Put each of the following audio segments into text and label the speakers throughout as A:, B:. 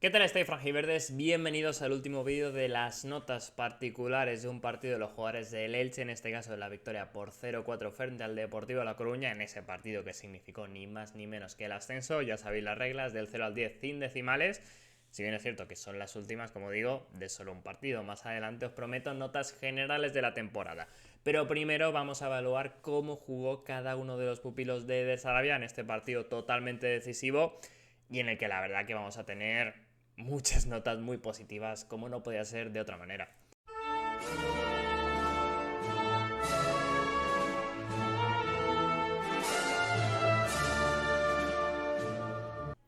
A: ¿Qué tal estáis, franjiverdes? Bienvenidos al último vídeo de las notas particulares de un partido de los jugadores del Elche, en este caso de la victoria por 0-4 frente al Deportivo La Coruña, en ese partido que significó ni más ni menos que el ascenso. Ya sabéis las reglas, del 0 al 10 sin decimales. Si bien es cierto que son las últimas, como digo, de solo un partido. Más adelante os prometo notas generales de la temporada. Pero primero vamos a evaluar cómo jugó cada uno de los pupilos de Sarabia en este partido totalmente decisivo y en el que la verdad que vamos a tener muchas notas muy positivas, como no podía ser de otra manera.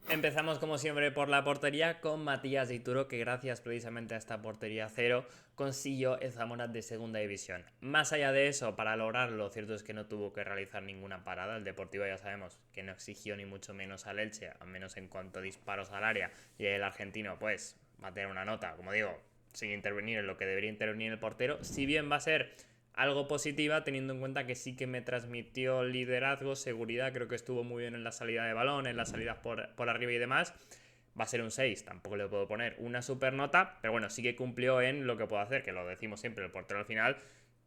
A: Empezamos como siempre por la portería con Matías Dituro, que gracias precisamente a esta portería cero consiguió el Zamora de segunda división. Más allá de eso, para lograrlo, lo cierto es que no tuvo que realizar ninguna parada. El Deportivo ya sabemos que no exigió ni mucho menos al Elche, al menos en cuanto a disparos al área, y el argentino pues va a tener una nota, como digo, sin intervenir en lo que debería intervenir el portero, si bien va a ser algo positiva, teniendo en cuenta que sí que me transmitió liderazgo, seguridad. Creo que estuvo muy bien en la salida de balón, en las salidas por arriba y demás. Va a ser un 6, tampoco le puedo poner una super nota, pero bueno, sí que cumplió en lo que puedo hacer, que lo decimos siempre, el portero al final,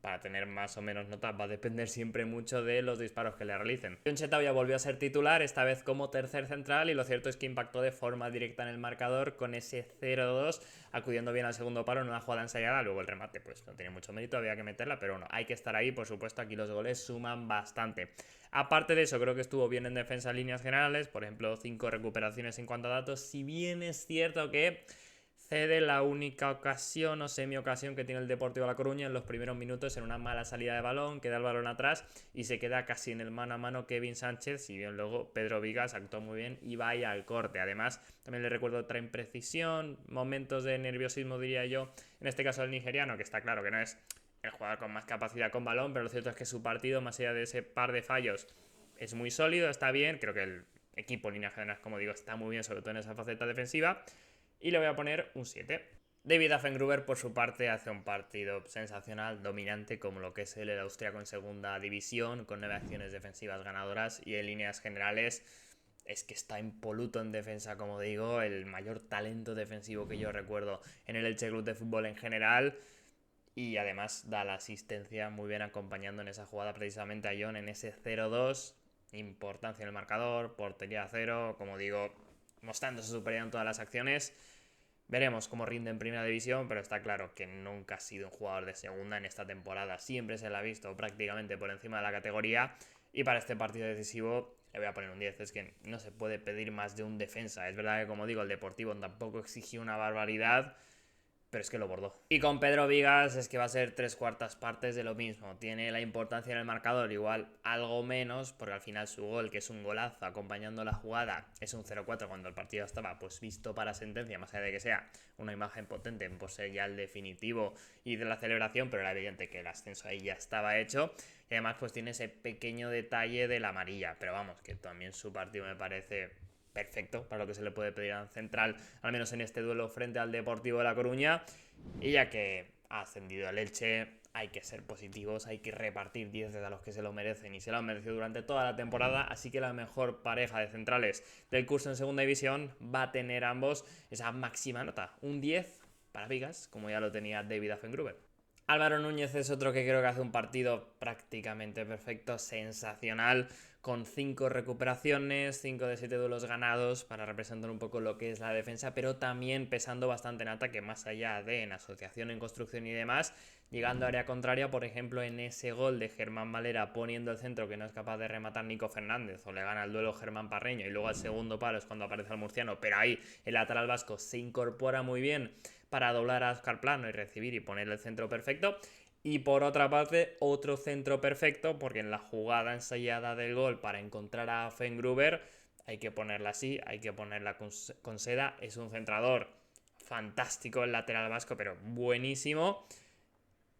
A: para tener más o menos notas, va a depender siempre mucho de los disparos que le realicen. John Chetao ya volvió a ser titular, esta vez como tercer central, y lo cierto es que impactó de forma directa en el marcador con ese 0-2, acudiendo bien al segundo palo en una jugada ensayada. Luego el remate pues no tiene mucho mérito, había que meterla, pero bueno, hay que estar ahí. Por supuesto, aquí los goles suman bastante. Aparte de eso, creo que estuvo bien en defensa en líneas generales, por ejemplo 5 recuperaciones en cuanto a datos, si bien es cierto que cede la única ocasión o semi-ocasión que tiene el Deportivo La Coruña en los primeros minutos, en una mala salida de balón, queda el balón atrás y se queda casi en el mano a mano Kevin Sánchez, si bien luego Pedro Vigas actuó muy bien y vaya al corte. Además, también le recuerdo otra imprecisión, momentos de nerviosismo, diría yo, en este caso el nigeriano, que está claro que no es el jugador con más capacidad con balón, pero lo cierto es que su partido, más allá de ese par de fallos, es muy sólido, está bien. Creo que el equipo en líneas generales, como digo, está muy bien, sobre todo en esa faceta defensiva, y le voy a poner un 7. David Affengruber, por su parte, hace un partido sensacional, dominante, como lo que es el austriaco en segunda división, con 9 acciones defensivas ganadoras, y en líneas generales es que está impoluto en defensa, como digo, el mayor talento defensivo que yo recuerdo en el Elche Club de Fútbol en general. Y además da la asistencia muy bien, acompañando en esa jugada precisamente a John en ese 0-2. Importancia en el marcador, portería a cero, como digo, mostrándose superior en todas las acciones. Veremos cómo rinde en primera división, pero está claro que nunca ha sido un jugador de segunda en esta temporada. Siempre se le ha visto prácticamente por encima de la categoría. Y para este partido decisivo le voy a poner un 10. Es que no se puede pedir más de un defensa. Es verdad que, como digo, el Deportivo tampoco exigió una barbaridad, pero es que lo bordó. Y con Pedro Vigas es que va a ser 3/4 partes de lo mismo. Tiene la importancia en el marcador, igual algo menos, porque al final su gol, que es un golazo acompañando la jugada, es un 0-4 cuando el partido estaba pues visto para sentencia, más allá de que sea una imagen potente por ser ya el definitivo y de la celebración, pero era evidente que el ascenso ahí ya estaba hecho. Y además pues tiene ese pequeño detalle de la amarilla, pero vamos, que también su partido me parece perfecto para lo que se le puede pedir al central, al menos en este duelo frente al Deportivo de La Coruña. Y ya que ha ascendido el Elche, hay que ser positivos, hay que repartir 10 a los que se lo merecen, y se lo han merecido durante toda la temporada. Así que la mejor pareja de centrales del curso en segunda división va a tener ambos esa máxima nota, un 10 para Vigas, como ya lo tenía David Affengruber. Álvaro Núñez es otro que creo que hace un partido prácticamente perfecto, sensacional, con 5 recuperaciones, 5 de 7 duelos ganados, para representar un poco lo que es la defensa, pero también pesando bastante en ataque, más allá de en asociación, en construcción y demás, llegando a área contraria, por ejemplo, en ese gol de Germán Valera poniendo el centro que no es capaz de rematar Nico Fernández, o le gana el duelo Germán Parreño, y luego al segundo palo es cuando aparece el murciano, pero ahí el lateral vasco se incorpora muy bien para doblar a Oscar Plano y recibir y poner el centro perfecto. Y por otra parte, otro centro perfecto, porque en la jugada ensayada del gol para encontrar a Affengruber, hay que ponerla así, hay que ponerla con seda. Es un centrador fantástico el lateral vasco, pero buenísimo.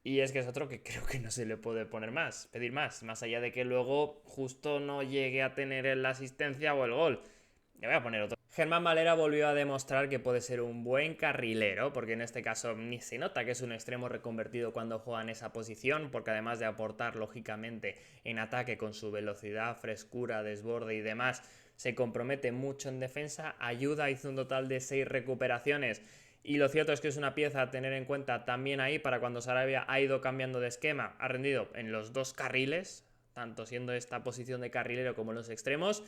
A: Y es que es otro que creo que no se le puede poner más, pedir más allá de que luego justo no llegue a tener la asistencia o el gol. Le voy a poner otro. Germán Valera volvió a demostrar que puede ser un buen carrilero, porque en este caso ni se nota que es un extremo reconvertido cuando juega en esa posición, porque además de aportar lógicamente en ataque con su velocidad, frescura, desborde y demás, se compromete mucho en defensa, ayuda, hizo un total de 6 recuperaciones. Y lo cierto es que es una pieza a tener en cuenta también ahí para cuando Sarabia ha ido cambiando de esquema, ha rendido en los dos carriles, tanto siendo esta posición de carrilero como en los extremos.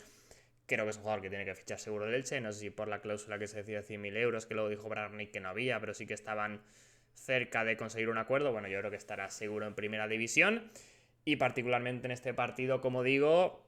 A: Creo que es un jugador que tiene que fichar seguro del Elche, no sé si por la cláusula que se decía de 100.000 euros, que luego dijo Bragarnik que no había, pero sí que estaban cerca de conseguir un acuerdo. Bueno, yo creo que estará seguro en primera división. Y particularmente en este partido, como digo,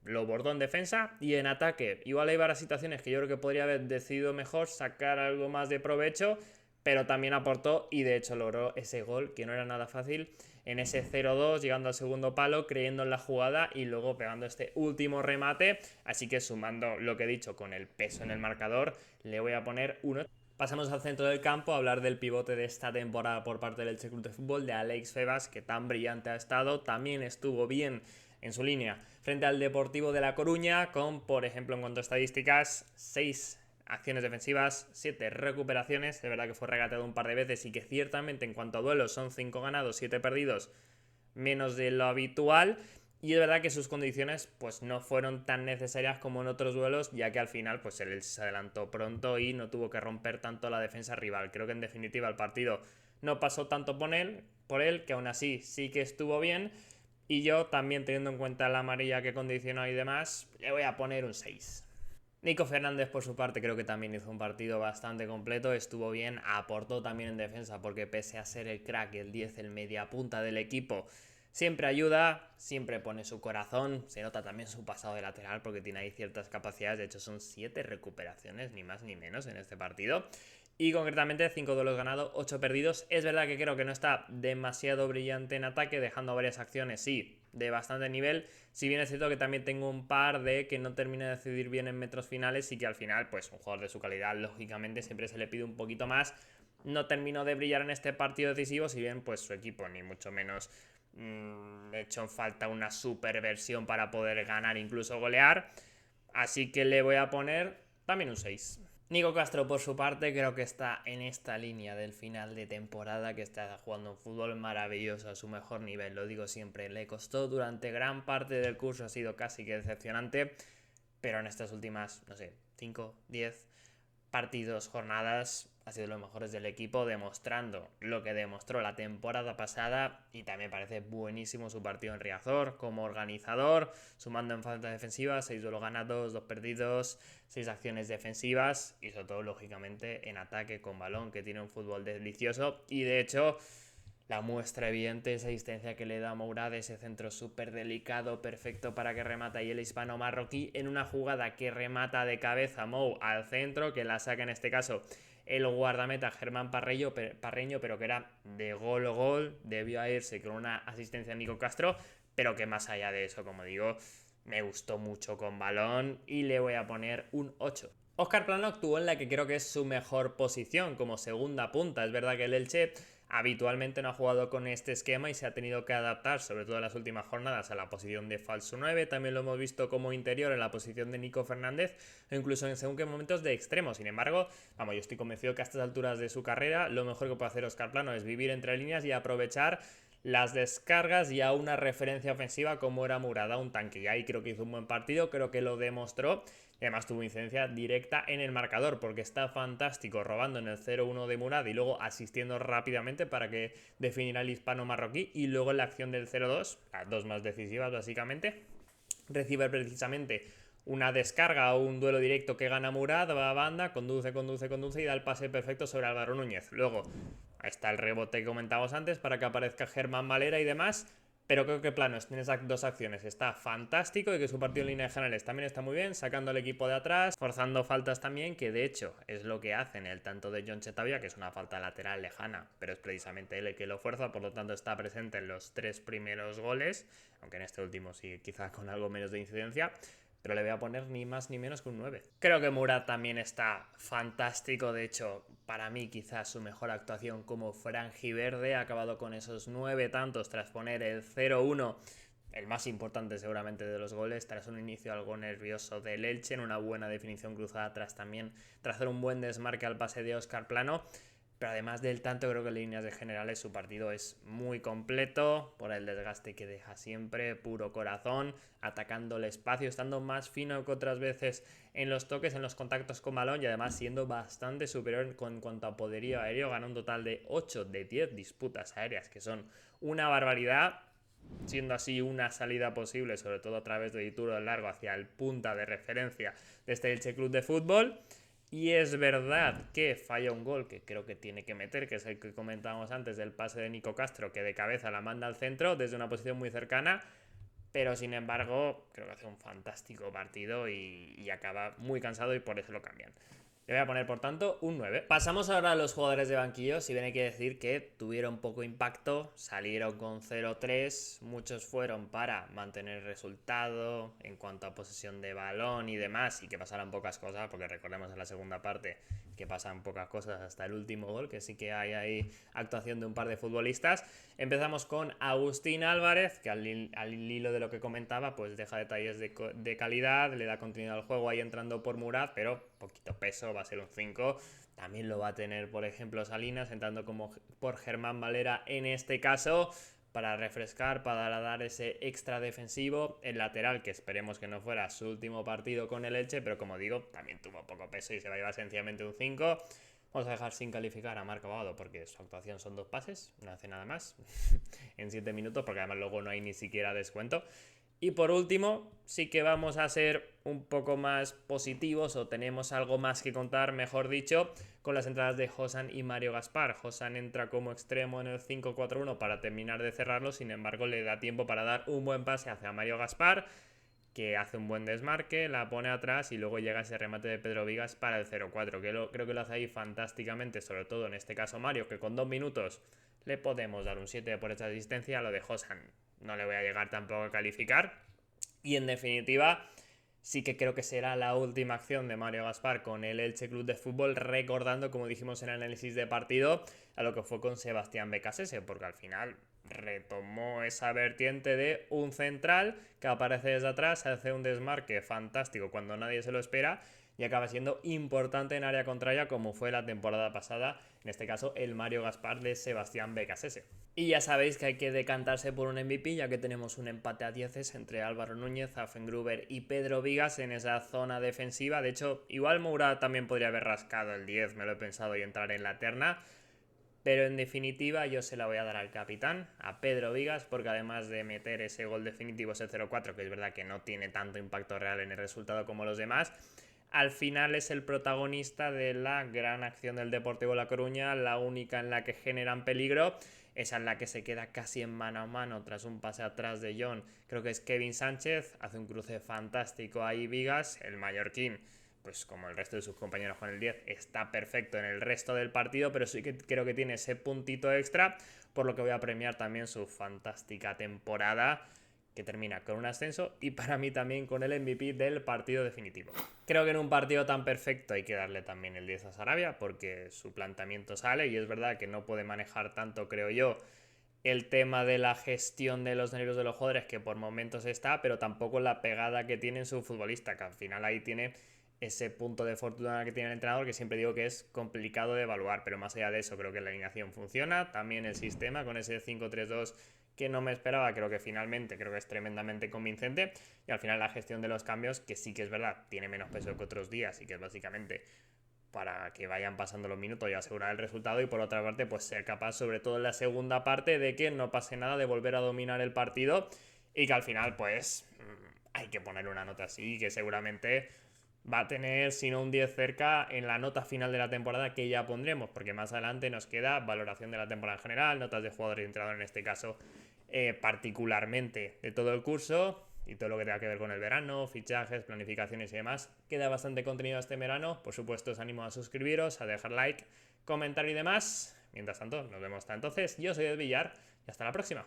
A: lo bordó en defensa y en ataque. Igual hay varias situaciones que yo creo que podría haber decidido mejor sacar algo más de provecho, pero también aportó y de hecho logró ese gol, que no era nada fácil, en ese 0-2, llegando al segundo palo, creyendo en la jugada y luego pegando este último remate. Así que sumando lo que he dicho con el peso en el marcador, le voy a poner 1. Pasamos al centro del campo a hablar del pivote de esta temporada por parte del Elche Club de Fútbol, de Alex Febas, que tan brillante ha estado. También estuvo bien en su línea frente al Deportivo de La Coruña, con, por ejemplo, en cuanto a estadísticas, 6 acciones defensivas, 7 recuperaciones. De verdad que fue regateado un par de veces y que ciertamente en cuanto a duelos son 5 ganados, 7 perdidos, menos de lo habitual. Y es verdad que sus condiciones pues no fueron tan necesarias como en otros duelos, ya que al final pues él se adelantó pronto y no tuvo que romper tanto la defensa rival. Creo que en definitiva el partido no pasó tanto por él, que aún así sí que estuvo bien. Y yo también, teniendo en cuenta la amarilla que condicionó y demás, le voy a poner un 6. Nico Fernández, por su parte, creo que también hizo un partido bastante completo, estuvo bien, aportó también en defensa porque pese a ser el crack, el 10, el media punta del equipo, siempre ayuda, siempre pone su corazón, se nota también su pasado de lateral porque tiene ahí ciertas capacidades, de hecho son 7 recuperaciones, ni más ni menos en este partido. Y concretamente 5 duelos ganados, 8 perdidos. Es verdad que creo que no está demasiado brillante en ataque, dejando varias acciones, sí, de bastante nivel. Si bien es cierto que también tengo un par de que no termina de decidir bien en metros finales y que al final, pues un jugador de su calidad, lógicamente, siempre se le pide un poquito más. No terminó de brillar en este partido decisivo, si bien pues su equipo ni mucho menos de hecho en falta una super versión para poder ganar, incluso golear. Así que le voy a poner también un 6. Nico Castro, por su parte, creo que está en esta línea del final de temporada, que está jugando un fútbol maravilloso a su mejor nivel, lo digo siempre, le costó durante gran parte del curso, ha sido casi que decepcionante, pero en estas últimas, no sé, 5, 10 partidos, jornadas, ha sido de los mejores del equipo, demostrando lo que demostró la temporada pasada. Y también parece buenísimo su partido en Riazor como organizador, sumando en faltas defensivas, 6 duelos ganados, 2 perdidos, 6 acciones defensivas y sobre todo, lógicamente, en ataque con balón, que tiene un fútbol delicioso. Y de hecho, la muestra evidente, esa asistencia que le da Mourad, ese centro súper delicado, perfecto para que remata y el hispano marroquí en una jugada que remata de cabeza Mou al centro, que la saca en este caso el guardameta Germán Parreño, pero que era de gol, debió irse con una asistencia de Nico Castro, pero que más allá de eso, como digo, me gustó mucho con balón y le voy a poner un 8. Óscar Plano actuó en la que creo que es su mejor posición, como segunda punta. Es verdad que el Elche habitualmente no ha jugado con este esquema y se ha tenido que adaptar, sobre todo en las últimas jornadas, a la posición de falso 9. También lo hemos visto como interior en la posición de Nico Fernández, o incluso en según qué momentos de extremo. Sin embargo, yo estoy convencido que a estas alturas de su carrera lo mejor que puede hacer Óscar Plano es vivir entre líneas y aprovechar las descargas y a una referencia ofensiva como era Murada, un tanque. Y ahí creo que hizo un buen partido, creo que lo demostró. Y además tuvo incidencia directa en el marcador, porque está fantástico robando en el 0-1 de Murad y luego asistiendo rápidamente para que definiera el hispano marroquí. Y luego en la acción del 0-2, las dos más decisivas básicamente, recibe precisamente una descarga o un duelo directo que gana Murad, va a banda, conduce y da el pase perfecto sobre Álvaro Núñez. Luego está el rebote que comentábamos antes para que aparezca Germán Valera y demás. Pero creo que Plano en esas dos acciones está fantástico y que su partido en líneas generales también está muy bien, sacando al equipo de atrás, forzando faltas también, que de hecho es lo que hace en el tanto de John Chetavia, que es una falta lateral lejana, pero es precisamente él el que lo fuerza, por lo tanto está presente en los 3 primeros goles, aunque en este último sí, quizás con algo menos de incidencia. Pero le voy a poner ni más ni menos que un 9. Creo que Murad también está fantástico. De hecho, para mí quizás su mejor actuación como franjiverde ha acabado con esos 9 tantos tras poner el 0-1, el más importante seguramente de los goles, tras un inicio algo nervioso del Elche, en una buena definición cruzada tras hacer un buen desmarque al pase de Óscar Plano. Pero además del tanto, creo que en líneas de generales su partido es muy completo por el desgaste que deja siempre, puro corazón, atacando el espacio, estando más fino que otras veces en los toques, en los contactos con balón y además siendo bastante superior en cuanto a poderío aéreo. Gana un total de 8 de 10 disputas aéreas, que son una barbaridad, siendo así una salida posible, sobre todo a través de Dituro del Largo hacia el punta de referencia de este Elche Club de Fútbol. Y es verdad que falla un gol que creo que tiene que meter, que es el que comentábamos antes del pase de Nico Castro, que de cabeza la manda al centro desde una posición muy cercana, pero sin embargo creo que hace un fantástico partido y acaba muy cansado y por eso lo cambian. Le voy a poner, por tanto, un 9. Pasamos ahora a los jugadores de banquillo. Si bien hay que decir que tuvieron poco impacto, salieron con 0-3. Muchos fueron para mantener el resultado en cuanto a posesión de balón y demás, y que pasaran pocas cosas, porque recordemos en la segunda parte que pasan pocas cosas hasta el último gol, que sí que hay ahí actuación de un par de futbolistas. Empezamos con Agustín Álvarez, que al hilo de lo que comentaba, pues deja detalles de calidad, le da continuidad al juego ahí entrando por Murat, pero poquito peso, va a ser un 5. También lo va a tener, por ejemplo, Salinas, entrando como por Germán Valera en este caso, para refrescar, para dar ese extra defensivo. El lateral, que esperemos que no fuera su último partido con el Elche, pero como digo, también tuvo poco peso y se va a llevar sencillamente un 5. Vamos a dejar sin calificar a Marc Abado porque su actuación son 2 pases, no hace nada más en 7 minutos, porque además luego no hay ni siquiera descuento. Y por último, sí que vamos a ser un poco más positivos, o tenemos algo más que contar, mejor dicho, con las entradas de Josan y Mario Gaspar. Josan entra como extremo en el 5-4-1 para terminar de cerrarlo, sin embargo le da tiempo para dar un buen pase hacia Mario Gaspar, que hace un buen desmarque, la pone atrás y luego llega ese remate de Pedro Vigas para el 0-4, que creo que lo hace ahí fantásticamente, sobre todo en este caso Mario, que con 2 minutos le podemos dar un 7 por esta asistencia. Lo de Josan no le voy a llegar tampoco a calificar. Y en definitiva, sí que creo que será la última acción de Mario Gaspar con el Elche Club de Fútbol, recordando, como dijimos en el análisis de partido, a lo que fue con Sebastián Becasese, porque al final retomó esa vertiente de un central que aparece desde atrás, hace un desmarque fantástico cuando nadie se lo espera y acaba siendo importante en área contraria, como fue la temporada pasada, en este caso el Mario Gaspar de Sebastián Becasese. Y ya sabéis que hay que decantarse por un MVP, ya que tenemos un empate a 10 entre Álvaro Núñez, Affengruber y Pedro Vigas en esa zona defensiva. De hecho, igual Moura también podría haber rascado el 10, me lo he pensado, y entrar en la terna. Pero en definitiva yo se la voy a dar al capitán, a Pedro Vigas, porque además de meter ese gol definitivo, ese 0-4, que es verdad que no tiene tanto impacto real en el resultado como los demás, al final es el protagonista de la gran acción del Deportivo La Coruña, la única en la que generan peligro. Esa en la que se queda casi en mano a mano tras un pase atrás de John. Creo que es Kevin Sánchez, hace un cruce fantástico ahí Vigas, el mallorquín, pues como el resto de sus compañeros con el 10, está perfecto en el resto del partido, pero sí que creo que tiene ese puntito extra, por lo que voy a premiar también su fantástica temporada, que termina con un ascenso y para mí también con el MVP del partido definitivo. Creo que en un partido tan perfecto hay que darle también el 10 a Sarabia, porque su planteamiento sale y es verdad que no puede manejar tanto, creo yo, el tema de la gestión de los nervios de los jugadores, que por momentos está, pero tampoco la pegada que tiene en su futbolista, que al final ahí tiene ese punto de fortuna que tiene el entrenador, que siempre digo que es complicado de evaluar, pero más allá de eso creo que la alineación funciona, también el sistema con ese 5-3-2 que no me esperaba, creo que finalmente creo que es tremendamente convincente, y al final la gestión de los cambios, que sí que es verdad, tiene menos peso que otros días y que es básicamente para que vayan pasando los minutos y asegurar el resultado, y por otra parte pues ser capaz, sobre todo en la segunda parte, de que no pase nada, de volver a dominar el partido y que al final pues hay que poner una nota así, que seguramente va a tener, si no un 10 cerca, en la nota final de la temporada, que ya pondremos, porque más adelante nos queda valoración de la temporada en general, notas de jugador y entrenador en este caso, particularmente de todo el curso y todo lo que tenga que ver con el verano, fichajes, planificaciones y demás. Queda bastante contenido este verano. Por supuesto, os animo a suscribiros, a dejar like, comentar y demás. Mientras tanto, nos vemos hasta entonces. Yo soy Ed Villar y hasta la próxima.